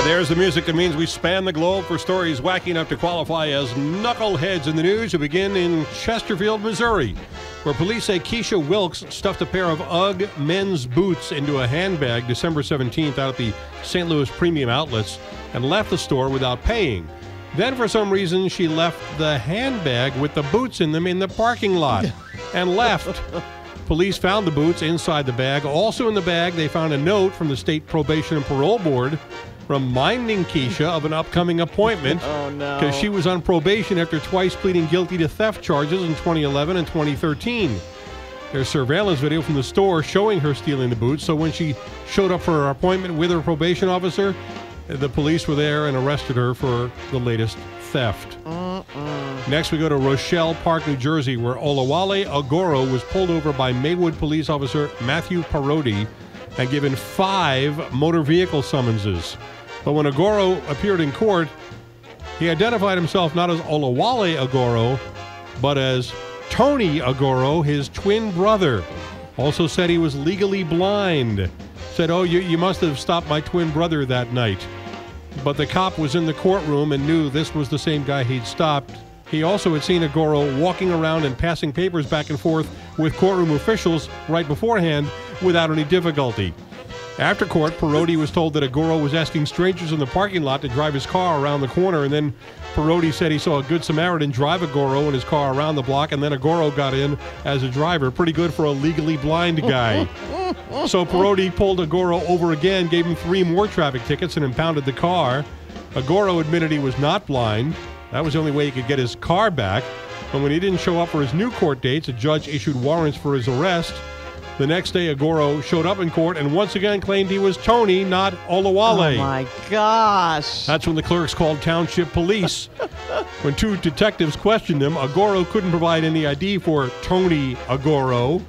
There's the music that means we span the globe for stories wacky enough to qualify as Knuckleheads in the news. We begin in Chesterfield, Missouri, where police say Keisha Wilkes stuffed a pair of UGG men's boots into a handbag December 17th out at the St. Louis Premium Outlets and left the store without paying. Then, for some reason, she left the handbag with the boots in them in the parking lot and left. Police found the boots inside the bag. Also in the bag, they found a note from the State Probation and Parole Board reminding Keisha of an upcoming appointment because she was on probation after twice pleading guilty to theft charges in 2011 and 2013. There's surveillance video from the store showing her stealing the boots, so when she showed up for her appointment with her probation officer, the police were there and arrested her for the latest theft. Next, we go to Rochelle Park, New Jersey, where Olawale Agoro was pulled over by Maywood police officer Matthew Parodi and given 5 motor vehicle summonses. But when Agoro appeared in court, he identified himself not as Olawale Agoro, but as Tony Agoro, his twin brother. Also said he was legally blind. Said, oh, you must have stopped my twin brother that night. But the cop was in the courtroom and knew this was the same guy he'd stopped. He also had seen Agoro walking around and passing papers back and forth with courtroom officials right beforehand without any difficulty. After court, Parodi was told that Agoro was asking strangers in the parking lot to drive his car around the corner, and then Parodi said he saw a Good Samaritan drive Agoro in his car around the block, and then Agoro got in as a driver. Pretty good for a legally blind guy. So Parodi pulled Agoro over again, gave him 3 more traffic tickets, and impounded the car. Agoro admitted he was not blind. That was the only way he could get his car back. But when he didn't show up for his new court dates, a judge issued warrants for his arrest. The next day, Agoro showed up in court and once again claimed he was Tony, not Olawale. Oh, my gosh. That's when the clerks called township police. When 2 detectives questioned him, Agoro couldn't provide any ID for Tony Agoro.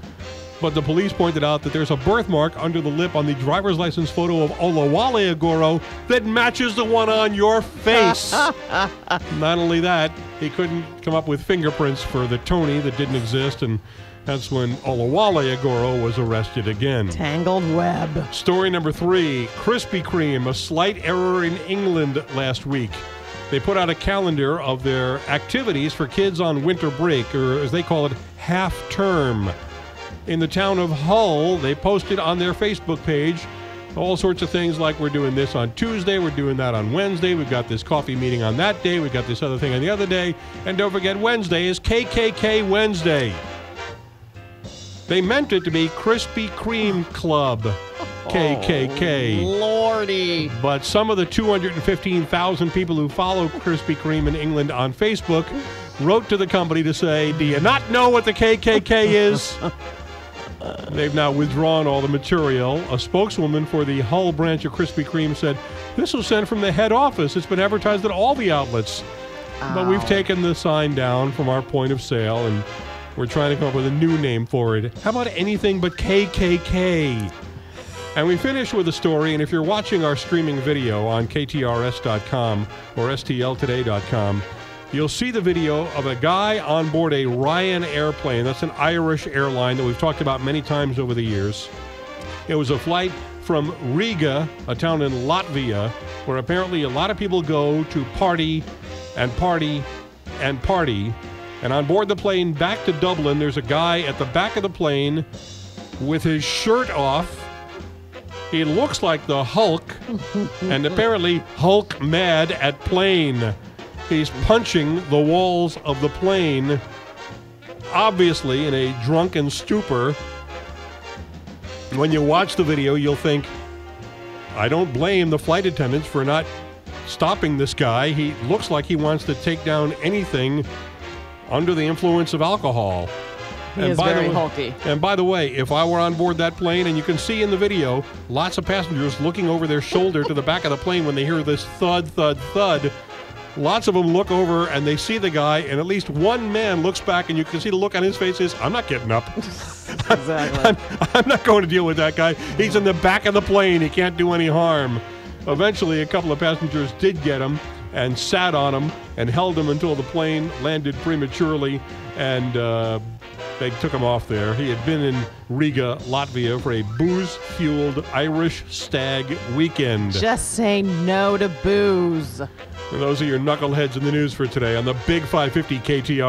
But the police pointed out that there's a birthmark under the lip on the driver's license photo of Olawale Agoro that matches the one on your face. Not only that, he couldn't come up with fingerprints for the Tony that didn't exist, and that's when Olawale Agoro was arrested again. Tangled web. Story number 3, Krispy Kreme, a slight error in England last week. They put out a calendar of their activities for kids on winter break, or as they call it, half-term. In the town of Hull, they posted on their Facebook page all sorts of things like, we're doing this on Tuesday, we're doing that on Wednesday, we've got this coffee meeting on that day, we've got this other thing on the other day, and don't forget Wednesday is KKK Wednesday. They meant it to be Krispy Kreme Club, KKK. Oh, Lordy. But some of the 215,000 people who follow Krispy Kreme in England on Facebook wrote to the company to say, do you not know what the KKK is? They've now withdrawn all the material. A spokeswoman for the Hull branch of Krispy Kreme said, this was sent from the head office. It's been advertised at all the outlets. But we've taken the sign down from our point of sale, and we're trying to come up with a new name for it. How about anything but KKK? And we finish with a story, and if you're watching our streaming video on KTRS.com or STLtoday.com, you'll see the video of a guy on board a Ryan airplane. That's an Irish airline that we've talked about many times over the years. It was a flight from Riga, a town in Latvia, where apparently a lot of people go to party and party and party. And on board the plane back to Dublin, there's a guy at the back of the plane with his shirt off. He looks like the Hulk, and apparently Hulk mad at plane. He's punching the walls of the plane, obviously in a drunken stupor. When you watch the video, you'll think, I don't blame the flight attendants for not stopping this guy. He looks like he wants to take down anything under the influence of alcohol. He is very hulky. And by the way, if I were on board that plane, and you can see in the video, lots of passengers looking over their shoulder to the back of the plane when they hear this thud, thud, thud. Lots of them look over and they see the guy, and at least one man looks back, and you can see the look on his face is, I'm not getting up. Exactly. I'm not going to deal with that guy. He's in the back of the plane. He can't do any harm. Eventually, a couple of passengers did get him and sat on him and held him until the plane landed prematurely, and They took him off there. He had been in Riga, Latvia for a booze-fueled Irish stag weekend. Just say no to booze. And those are your knuckleheads in the news for today on the Big 550 KTR.